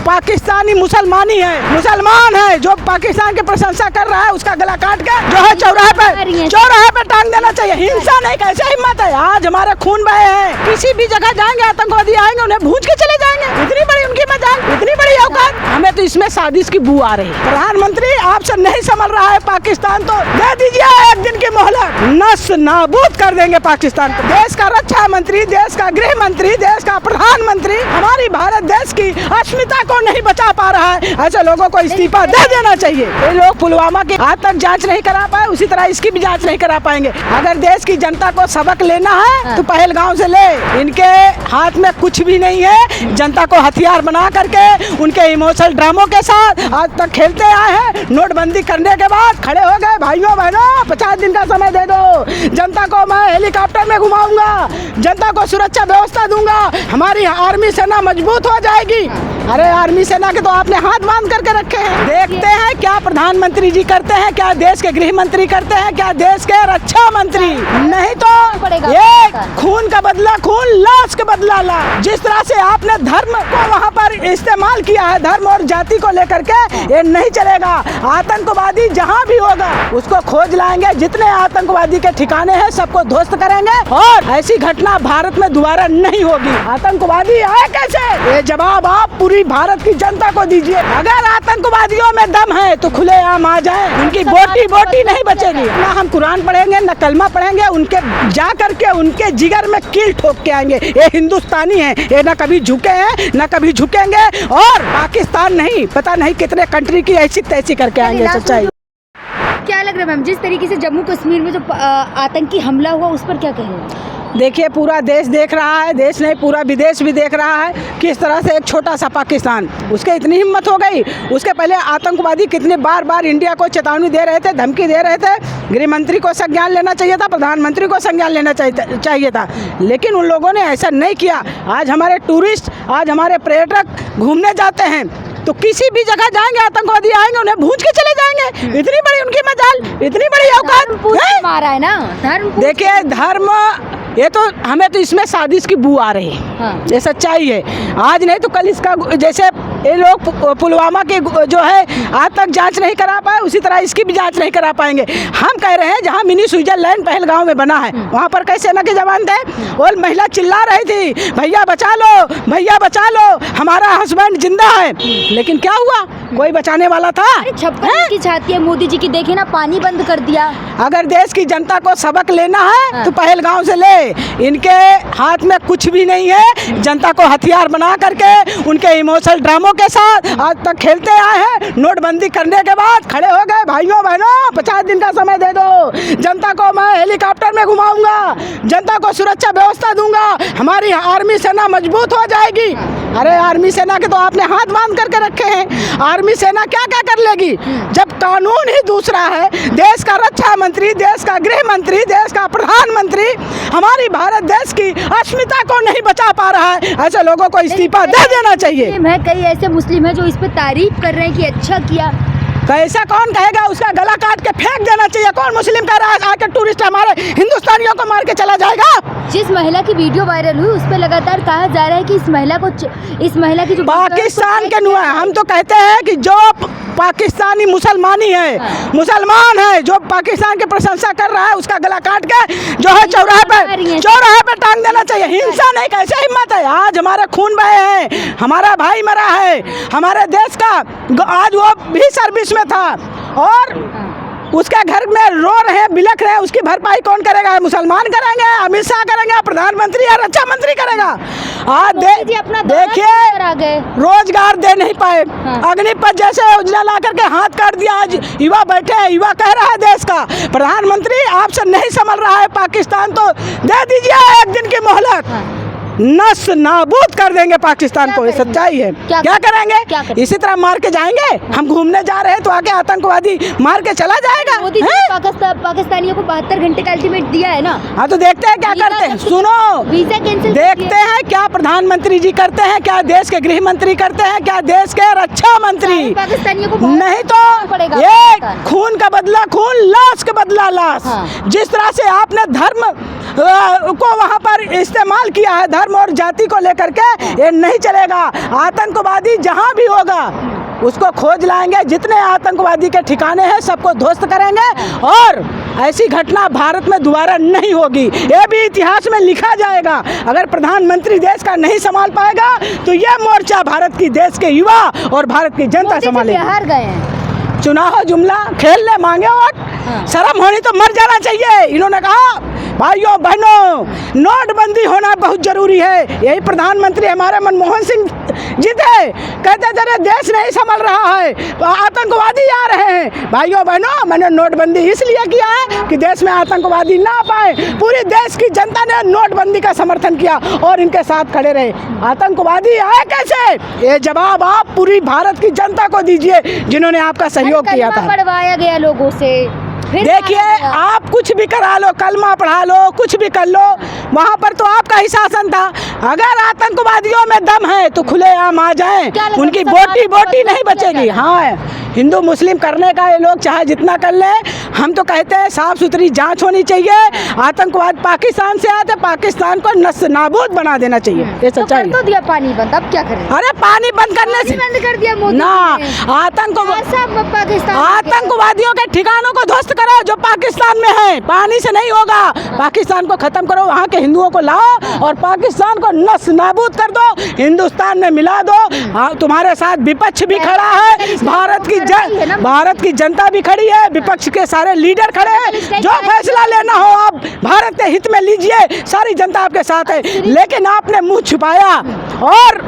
पाकिस्तानी मुसलमान है जो पाकिस्तान की प्रशंसा कर रहा है उसका गला काट के जो है चौराहे पे टांग देना चाहिए। हिंसा नहीं, कैसे हिम्मत है? आज हमारे खून बहे हैं, किसी भी जगह जाएंगे आतंकवादी आएंगे उन्हें भूज के चले जाएंगे। इतनी बड़ी उनकी मजाल, इतनी बड़ी औकात। हमें तो इसमें साजिश की बू आ रही है। प्रधानमंत्री आपसे नहीं संभल रहा है पाकिस्तान, तो दे दीजिए एक दिन की मोहलत, नस नाबूद कर देंगे पाकिस्तान को। देश का रक्षा मंत्री, देश का गृह मंत्री, देश का प्रधानमंत्री हमारी भारत देश की अस्मिता को नहीं बचा पा रहा है। ऐसे लोगों को इस्तीफा दे देना चाहिए। ये लोग पुलवामा की आज तक जांच नहीं करा पाए, उसी तरह इसकी भी जांच नहीं करा पाएंगे। अगर देश की जनता को सबक लेना है तो पहलगांव से ले। इनके हाथ में कुछ भी नहीं है, जनता को हथियार बना करके उनके इमोशनल ड्रामों के साथ आज तक खेलते आए हैं। नोटबंदी करने के बाद खड़े हो गए, भाइयों बहनों 50 दिन का समय दे दो, जनता को मैं हेलीकॉप्टर में घुमाऊंगा, जनता को सुरक्षा व्यवस्था दूंगा, हमारी आर्मी सेना मजबूत हो जाएगी। अरे आर्मी सेना के तो आपने हाथ बांध करके रखे हैं। देखते हैं क्या प्रधानमंत्री जी करते हैं, क्या देश के गृह मंत्री करते हैं, क्या देश के रक्षा मंत्री। नहीं तो ये खून का बदला खून, लाश का बदला लाश। जिस तरह से आपने धर्म को वहाँ पर इस्तेमाल किया है, धर्म और जाति को लेकर के, ये नहीं चलेगा। आतंकवादी जहाँ भी होगा उसको खोज लाएंगे, जितने आतंकवादी के ठिकाने हैं सबको ध्वस्त करेंगे और ऐसी घटना भारत में दोबारा नहीं होगी। आतंकवादी आए कैसे, ये जवाब आप पूरी भारत की जनता को दीजिए। अगर आतंकवादियों में दम है तो खुलेआम आ जाए, उनकी बोटी नहीं बचेगी। ना हम कुरान पढ़ेंगे ना कलमा पढ़ेंगे, उनके जा करके उनके जिगर में कील ठोक के आएंगे। ये हिंदुस्तानी है, ये ना कभी झुके हैं ना कभी झुकेंगे, और पाकिस्तान नहीं, पता नहीं कितने कंट्री की ऐसी तैसी करके आएंगे। सच्चाई क्या लग रहा है मैम, जिस तरीके से जम्मू कश्मीर में जो आतंकी हमला हुआ उस पर क्या कहेंगे? देखिए पूरा देश देख रहा है, देश नहीं पूरा विदेश भी देख रहा है किस तरह से एक छोटा सा पाकिस्तान, उसके इतनी हिम्मत हो गई। उसके पहले आतंकवादी कितने बार इंडिया को चेतावनी दे रहे थे, धमकी दे रहे थे। गृह मंत्री को संज्ञान लेना चाहिए था, प्रधानमंत्री को संज्ञान लेना चाहिए था, लेकिन उन लोगों ने ऐसा नहीं किया। आज हमारे टूरिस्ट, आज हमारे पर्यटक घूमने जाते हैं तो किसी भी जगह जाएंगे आतंकवादी आएंगे उन्हें भूज के चले जाएंगे। इतनी बड़ी उनकी मजाल, इतनी बड़ी औकात मारा है ना धर्म। देखिए धर्म, ये तो हमें तो इसमें साजिश की बू आ रही है। हाँ। ये सच्चाई है, आज नहीं तो कल इसका, जैसे ये लोग पुलवामा के जो है आज तक जांच नहीं करा पाए, उसी तरह इसकी भी जांच नहीं करा पाएंगे। हम कह रहे हैं जहां मिनी स्विट्जरलैंड पहलगांव में बना है वहां पर कई सेना के जवान थे, और महिला चिल्ला रही थी भैया बचा लो, भैया बचा लो, हमारा हस्बैंड जिंदा है। लेकिन क्या हुआ, कोई बचाने वाला था? 56 की छाती है मोदी जी की, देखे ना पानी बंद कर दिया। अगर देश की जनता को सबक लेना है तो पहलगांव से ले। इनके हाथ में कुछ भी नहीं है, जनता को हथियार बना करके उनके इमोशनल ड्रामों के साथ आज तक खेलते आए हैं। नोटबंदी करने के बाद खड़े हो गए, भाइयों बहनों 50 दिन का समय दे दो, जनता को मैं हेलीकॉप्टर में घुमाऊंगा, जनता को सुरक्षा व्यवस्था दूंगा, हमारी आर्मी सेना मजबूत हो जाएगी। अरे आर्मी सेना के तो आपने हाथ बांध करके रखे हैं। आर्मी सेना क्या क्या कर लेगी जब कानून ही दूसरा है। देश का रक्षा मंत्री, देश का गृह मंत्री, देश का प्रधानमंत्री हमारी भारत देश की अस्मिता को नहीं बचा पा रहा है। ऐसे लोगों को इस्तीफा दे देना चाहिए। कई ऐसे मुस्लिम हैं जो इस पे तारीफ कर रहे हैं कि अच्छा किया। कैसा कौन कहेगा, उसका गला काट के फेंक देना चाहिए। कौन मुस्लिम कह रहा है आके टूरिस्ट हमारे हिंदुस्तानियों को मार के चला जाएगा? जिस महिला की वीडियो वायरल हुई उस पर लगातार कहा जा रहा है कि इस महिला की जो पाकिस्तान के नुआ है। हम तो कहते हैं कि जो पाकिस्तानी मुसलमान है जो पाकिस्तान की प्रशंसा कर रहा है उसका गला काट के जो है चौराहे पे टांग देना चाहिए। हिंसा नहीं, कैसे हिम्मत है? आज हमारे खून बहे हैं, हमारा भाई मरा है, हमारे देश का, आज वो भी सर्विस में था और उसके घर में रो रहे हैं, बिलख रहे हैं, उसकी भरपाई कौन करेगा? मुसलमान करेंगे, अमित शाह करेंगे, प्रधानमंत्री या रक्षा मंत्री करेगा? आज देखिए रोजगार दे नहीं पाए। अग्निपथ जैसे योजना ला करके हाथ काट दिया। आज युवा बैठे हैं, युवा कह रहा है देश का प्रधानमंत्री आपसे नहीं संभल रहा है पाकिस्तान, तो दे दीजिए एक दिन की मोहलत, नस नाबूद कर देंगे पाकिस्तान को। ये सच्चाई है। क्या करेंगे? इसी तरह मार के जाएंगे। हम घूमने जा रहे हैं तो आके आतंकवादी मार के चला जाएगा। मोदी जी पाकिस्तानियों को 72 घंटे का अल्टीमेट दिया है ना। हाँ तो देखते हैं क्या करते हैं। सुनो, वीजा कैंसिल देखते हैं क्या प्रधानमंत्री जी करते हैं, क्या देश के गृह मंत्री करते हैं, क्या देश के रक्षा मंत्री। पाकिस्तानियों को नहीं तो ये खून का बदला खून, लाश का बदला लाश। जिस तरह से आपने धर्म को वहाँ पर इस्तेमाल किया है धर्म और जाति को लेकर के। ये नहीं चलेगा। आतंकवादी जहाँ भी होगा उसको खोज लाएंगे, जितने आतंकवादी के ठिकाने हैं सबको ध्वस्त करेंगे और ऐसी घटना भारत में दोबारा नहीं होगी। ये भी इतिहास में लिखा जाएगा। अगर प्रधानमंत्री देश का नहीं संभाल पाएगा तो यह मोर्चा भारत की देश के युवा और भारत की जनता संभालेगी। हार गए हैं, चुनाव जुमला खेलने मांगे वोट, शर्म होनी तो मर जाना चाहिए। इन्होंने कहा भाइयों बहनों नोटबंदी होना बहुत जरूरी है। यही प्रधानमंत्री हमारे मनमोहन सिंह जी थे, कहते थे देश नहीं संभल रहा है, आतंकवादी आ रहे हैं। भाइयों बहनों मैंने नोटबंदी इसलिए किया है कि देश में आतंकवादी ना पाए। पूरी देश की जनता ने नोटबंदी का समर्थन किया और इनके साथ खड़े रहे। आतंकवादी आए कैसे, ये जवाब आप पूरी भारत की जनता को दीजिए जिन्होंने आपका सहयोग किया था। पढ़वाया गया लोगों से। देखिए आप कुछ भी करा लो, कलमा पढ़ा लो, कुछ भी कर लो, वहाँ पर तो आपका ही शासन था। अगर आतंकवादियों में दम है तो खुलेआम आ जाएं, उनकी बोटी नहीं बचेगी। हाँ, हिंदू मुस्लिम करने का ये लोग चाहे जितना कर ले, हम तो कहते हैं साफ सुथरी जांच होनी चाहिए। आतंकवाद पाकिस्तान से आते, पाकिस्तान को नष्ट नाबूद बना देना चाहिए। ये सच्चाई तो दिया पानी बंद, अब क्या करें? अरे पानी बंद करने से बंद कर दिया मोदी ना, आतंकवादियों के ठिकानों को ध्वस्त करो जो पाकिस्तान में है। पानी से नहीं होगा। पाकिस्तान को खत्म करो, वहाँ के हिंदुओं को लाओ और पाकिस्तान को नष्ट नाबूद कर दो, हिंदुस्तान में मिला दो। हाँ, तुम्हारे साथ विपक्ष भी खड़ा है, भारत की जनता भी खड़ी है, विपक्ष के सारे लीडर खड़े हैं। जो फैसला लेना हो आप भारत के हित में लीजिए, सारी जनता आपके साथ है। लेकिन आपने मुंह छुपाया और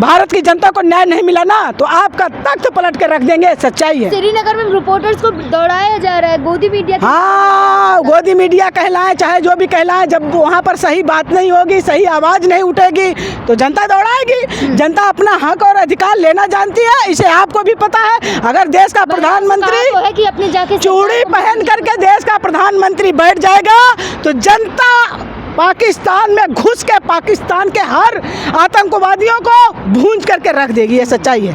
भारत की जनता को न्याय नहीं मिला ना तो आपका तख्त पलट के रख देंगे। सच्चाई है। श्रीनगर में रिपोर्टर्स को दौड़ाया जा रहा है, गोदी मीडिया। हाँ, गोदी मीडिया कहलाए चाहे जो भी कहलाए, जब वहाँ पर सही बात नहीं होगी, सही आवाज़ नहीं उठेगी तो जनता दौड़ाएगी। जनता अपना हक और अधिकार लेना जानती है, इसे आपको भी पता है। अगर देश का प्रधानमंत्री चूड़ी पहन करके देश का प्रधानमंत्री बैठ जाएगा तो जनता पाकिस्तान में घुस के पाकिस्तान के हर आतंकवादियों को भूंज करके रख देगी। ये सच्चाई है।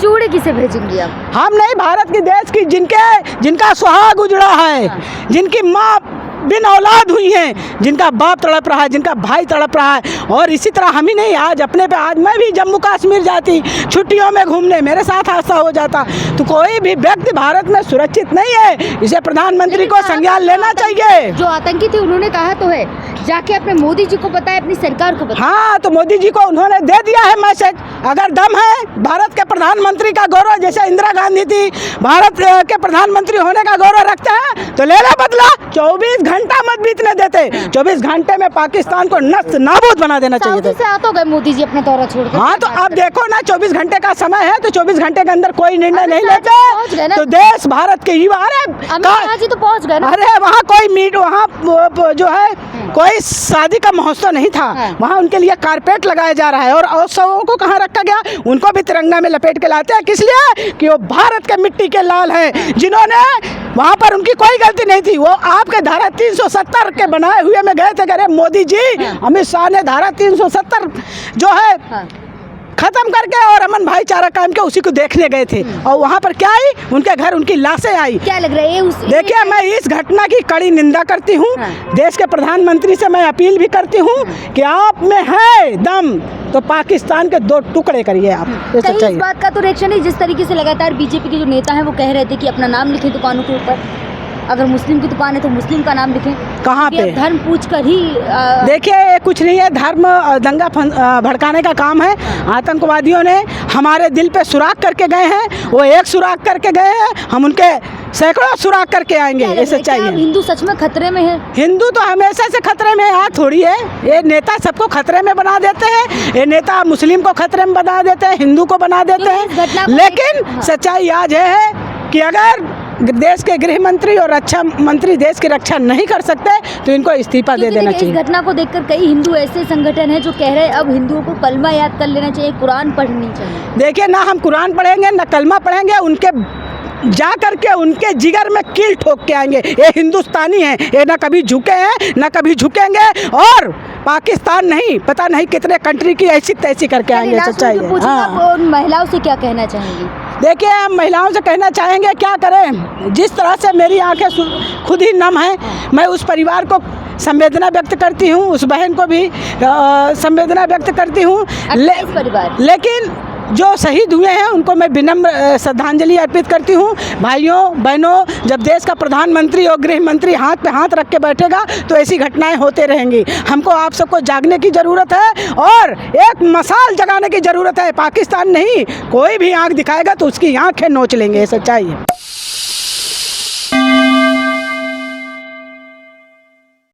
चूड़े किसे भेजेंगे आप? हम नहीं, भारत की देश की जिनका सुहाग उजड़ा है, जिनकी माँ बिन औलाद हुई हैं, जिनका बाप तड़प रहा है, जिनका भाई तड़प रहा है। और इसी तरह हम ही नहीं, आज अपने पे, आज मैं भी जम्मू कश्मीर जाती छुट्टियों में घूमने, मेरे साथ हादसा हो जाता। तो कोई भी व्यक्ति भारत में सुरक्षित नहीं है, इसे प्रधानमंत्री को संज्ञान लेना चाहिए। जो आतंकी थे उन्होंने कहा तो है, जाके अपने मोदी जी को बताया, अपनी सरकार को बताया। हाँ, तो मोदी जी को उन्होंने दे दिया है मैसेज। अगर दम है भारत के प्रधानमंत्री का गौरव, जैसे इंदिरा गांधी थी भारत के प्रधानमंत्री होने का गौरव रखते हैं, तो ले ला बदला। 24 घंटा मत बीतने देते, 24 घंटे में पाकिस्तान को नष्ट नाबूद बना देना चाहिए था। से आ तो गए मोदी जी अपना दौरा छोड़कर। हाँ, तो अब देखो ना, 24 घंटे का समय है, तो 24 घंटे के अंदर कोई निर्णय नहीं लेते तो देश भारत के युवा, अरे जी तो पहुँच गए ना। अरे वहाँ कोई वहाँ जो है कोई शादी का महोत्सव नहीं था, वहाँ उनके लिए कारपेट लगाया जा रहा है। और उत्सवों को कहाँ रखा गया, उनको भी तिरंगा में लपेट के लाते हैं। किस लिए? कि वो भारत के मिट्टी के लाल हैं, जिन्होंने वहाँ पर उनकी कोई गलती नहीं थी। वो आपके धारा 370 के बनाए हुए में गए थे, कह रहे मोदी जी, अमित शाह ने धारा 370 जो है खत्म करके और अमन भाईचारा कायम के उसी को देखने गए थे। और वहाँ पर क्या आई, उनके घर उनकी लाशें आई। क्या लग रहा है? देखिए, मैं इस घटना की कड़ी निंदा करती हूँ। देश के प्रधानमंत्री से मैं अपील भी करती हूँ कि आप में है दम तो पाकिस्तान के 2 टुकड़े करिए आप। ये सच्चाई। इस बात का तो रिएक्शन है, जिस तरीके से लगातार बीजेपी के जो नेता हैं वो कह रहे थे कि अपना नाम लिखें दुकानों के ऊपर, अगर मुस्लिम की दुकान है तो मुस्लिम का नाम लिखें। कहाँ पे? धर्म पूछ कर ही देखिए, कुछ नहीं है, धर्म दंगा भड़काने का काम है। आतंकवादियों ने हमारे दिल पे सुराख करके गए हैं, वो एक सुराख करके गए हैं, हम उनके सैकड़ों सुराख करके आएंगे। ये सच्चाई है। हिंदू सच में खतरे में है? हिंदू तो हमेशा से खतरे में, आज थोड़ी है। ये नेता सबको खतरे में बना देते हैं, ये नेता मुस्लिम को खतरे में बना देते हैं, हिंदू को बना देते हैं। लेकिन सच्चाई आज है कि अगर देश के गृह मंत्री और रक्षा मंत्री देश की रक्षा नहीं कर सकते तो इनको इस्तीफा दे देना चाहिए। इस घटना को देखकर कई हिंदू ऐसे संगठन हैं जो कह रहे हैं अब हिंदुओं को कलमा याद कर लेना चाहिए, कुरान पढ़नी चाहिए। देखिए ना, हम कुरान पढ़ेंगे ना कलमा पढ़ेंगे, उनके जा करके उनके जिगर में कील ठोक के आएंगे। ये हिंदुस्तानी हैं, ये ना कभी झुके हैं ना कभी झुकेंगे, और पाकिस्तान नहीं, पता नहीं कितने कंट्री की ऐसी तैसी करके आएंगे। सच्चाई है। हाँ। महिलाओं से क्या कहना चाहेंगी? देखिए, हम महिलाओं से कहना चाहेंगे क्या करें, जिस तरह से मेरी आंखें खुद ही नम हैं, मैं उस परिवार को संवेदना व्यक्त करती हूँ, उस बहन को भी संवेदना व्यक्त करती हूँ। 28 परिवार। लेकिन जो शहीद हुए हैं उनको मैं विनम्र श्रद्धांजलि अर्पित करती हूँ। भाइयों बहनों, जब देश का प्रधानमंत्री और गृह मंत्री हाथ पे हाथ रख के बैठेगा तो ऐसी घटनाएं होते रहेंगी। हमको आप सबको जागने की ज़रूरत है और एक मसाल जगाने की ज़रूरत है। पाकिस्तान नहीं, कोई भी आँख दिखाएगा तो उसकी आँखें नोच लेंगे, ये सच्चाई है।